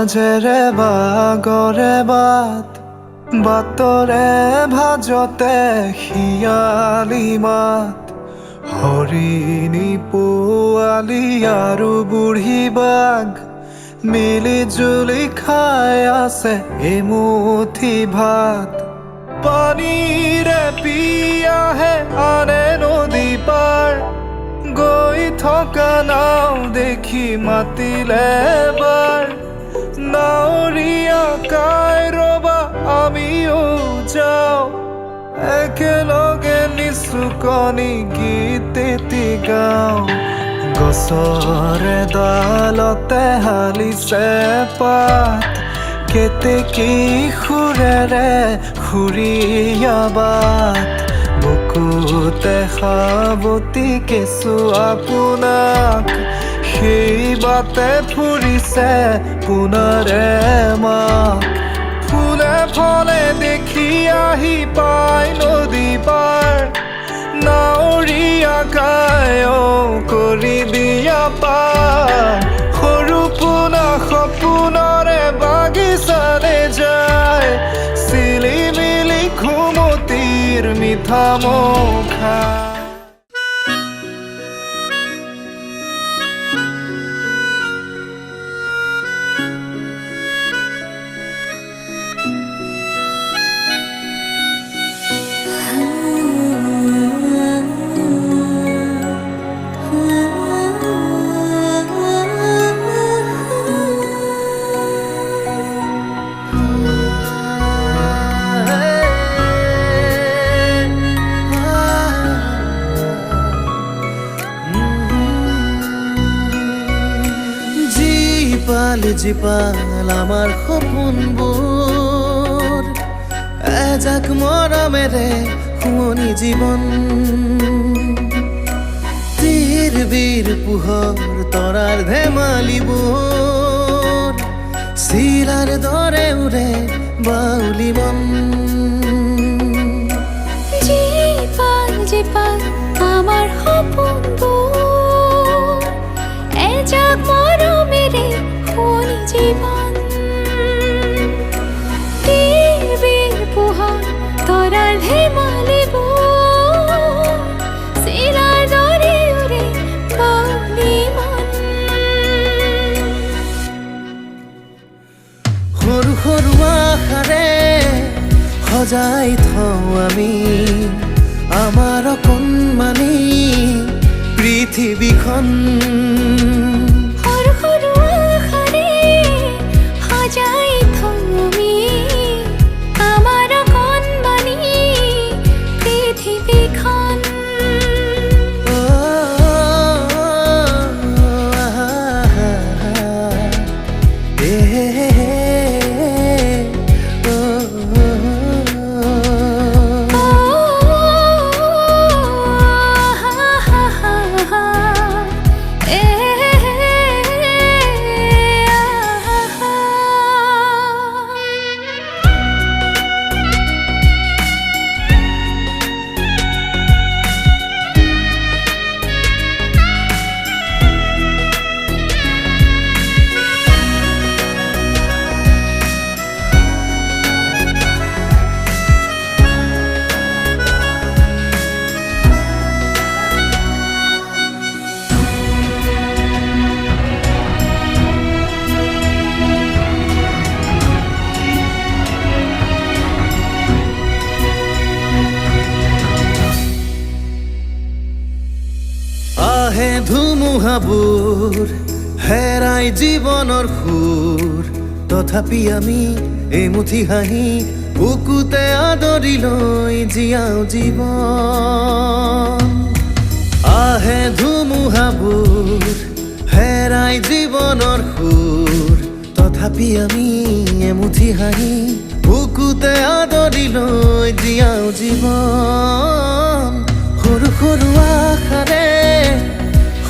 মাজেৰে বাগৰে বাটৰে ভাজতে শিয়ালি মাত হৰিণী পোৱালি আৰু বুঢ়ী বাঘ মিলি জুলি খাই আছে এমুঠি ভাত পানীৰে পিয়াহে আনে নদী পাৰ গৈ থকা নাও দেখি মাতিলে এবাৰ নাৱৰীয়া কাই ৰবা আমিও যাওঁ একেলগে নিচুকনি গীত এটি গাওঁ গছৰে ডালতে হালিছে পাত কেতেকী সুৰেৰে সুৰীয়া বাট বুকুতে সাৱতি কেঁচু আপোনাক সেই বাটে ফুৰিছে পোনাৰে মাক ফুলে ফলে দেখি আহি পাই নদী পাৰ নাৱৰীয়া গায়ো কৰি দিয়া পাৰ সৰু পোনা সপোনৰে বাগিচালে যায় চিলি মিলি ঘুমতিৰ মিঠা মুখা জীপাল আমাৰ সপোনবোৰ এজাক মৰমেৰে শুৱনি জীৱন তীৰ বীৰ পোহৰ তৰাৰ ধেমালিবোৰ চিলাৰ দৰে উৰে বাউলি মন জীপাল আমাৰ সপোনবোৰ এজাক মৰমেৰে শুৱনি জীৱন তীৰ পোহৰ তৰাৰ ধেমালিবোৰ চিলাৰ দৰে উৰে বাউলি মন সৰু সৰু আশাৰে সজাই থওঁ আমি আমাৰ অকণমানি পৃথিৱীখন ধুমুহাবোৰ হেৰাই জীৱনৰ সুৰ তথাপি আমি এমুঠি হাঁহি বুকুতে আদৰি লৈ জীয়াও জীৱন আহে ধুমুহাবোৰ হেৰাই জীৱনৰ সুৰ তথাপি আমি এমুঠি হাঁহি বুকুতে আদৰি লৈ জীয়াও জীৱন সৰু সৰু আশাৰে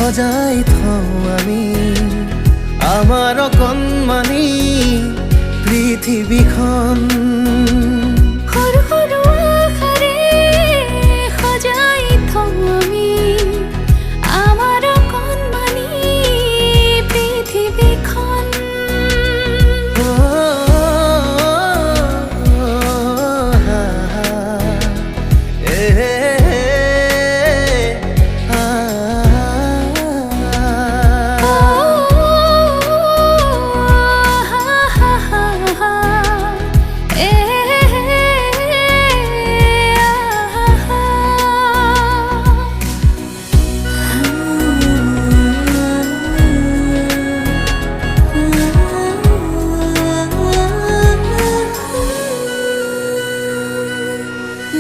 সজাই থওঁ আমি আমাৰ অকণমানি পৃথিৱীখন সৰু সৰু আশাৰে সজাই থওঁ আমি আমাৰ অকণমানি পৃথিৱীখন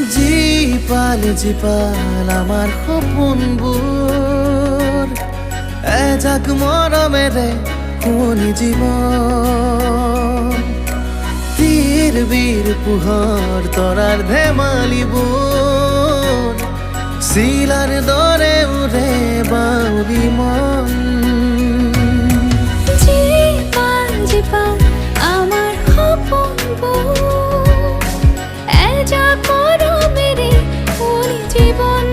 জীপাল আমাৰ সপোনবোৰ এজাক মৰমেৰে শুৱনি জীৱন তীৰ বীৰ পোহৰ তৰাৰ ধেমালিবোৰ চিলাৰ দৰে উৰে বাউলি মন জীপাল আমাৰ সপোনবোৰ এজাক মৰমেৰে শুৱনি জীৱন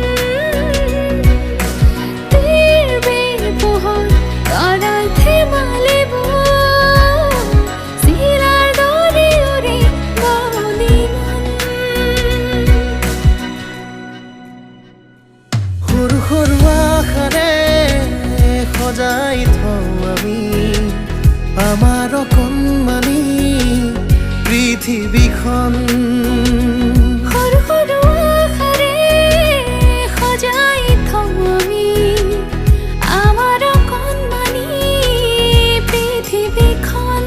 তীৰ বীৰ পোহৰ তৰাৰ ধেমালিবোৰ চিলাৰ দৰে উৰে বাউলি মন সৰু সৰু আশাৰে সজাই থওঁ আমি আমাৰ অকণমানি পৃথিৱীখন সৰু সৰু আশাৰে সজাই থওঁ আমি আমাৰ অকণমানি পৃথিৱীখন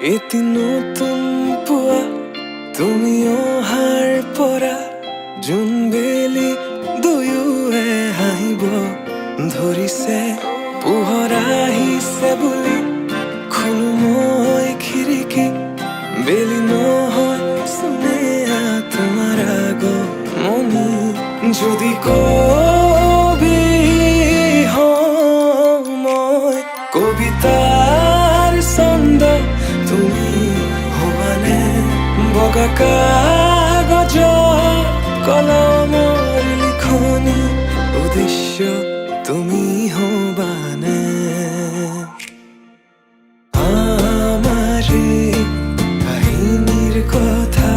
এটি নতুন পুৱা তুমি অহাৰ পৰা জোন বেলি দুয়োৱে হাঁহিব ধৰিছে পোহৰ আহিছে বুলি খোলো মই খিৰিকী বেলি নহয় চুনেয়া তোমাৰ আগমনি যদি কবি হওঁ মই কবিতাৰ ছন্দ তুমি হবানে বগা কাগজত কলমৰ লিখনি উদ্দেশ্য তুমি হবানে আমাৰ কাহিনীৰ কথা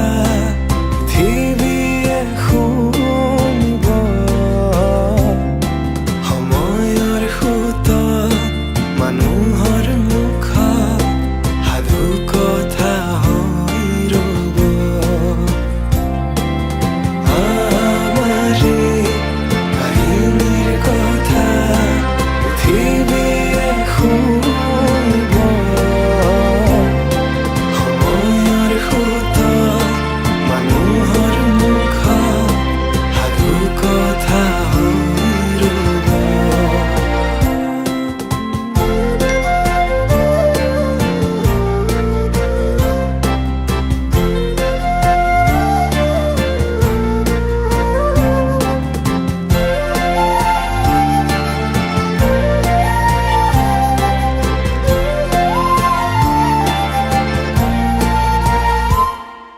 পৃথিৱীয়ে শুনিব সময়ৰ সোঁতত মানুহৰ মুখত সাধু কথা হৈ ৰ'ব আমাৰ কাহিনীৰ কথা পৃথিৱীয়ে শুনিব সময়ৰ সোঁতত মানুহৰ মুখত সাধু কথা হৈ ৰ'ব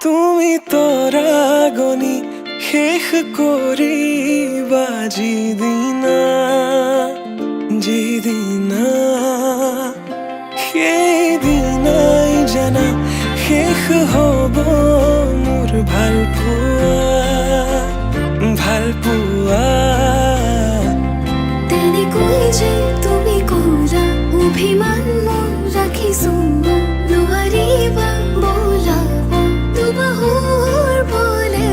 তুমি তৰাগনি শেষ কৰিবা যিদিনা সেইদিনাই জানা শেষ হ'ব মোৰ ভাল পোৱা তেনেকৈ যে তুমি কৰা অভিমান মোৰ ৰাখিছো নোৱাৰিবা বোলাব দুবাহুৰ বলে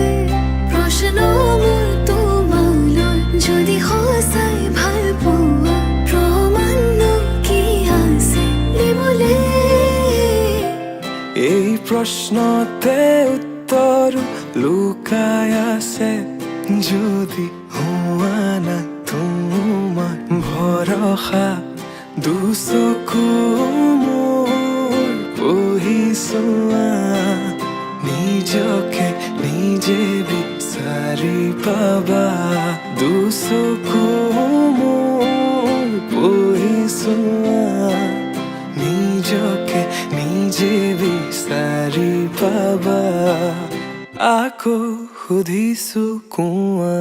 প্ৰশ্ন মোৰ তোমালৈ যদি সঁচাই ভাল পোৱা প্ৰমাণনো কি আছে দিবলে এই প্ৰশ্নতে উত্তৰ লুকাই আছে যদি হোৱা নাই তোমাৰ ভৰসা দুচকু মোৰ পঢ়িছোৱা নিজকে নিজে বিচাৰি পাবা দুচকু মোৰ পঢ়িছোৱা নিজকে নিজে বিচাৰি পাবা আকৌ সুধিছো কোৱা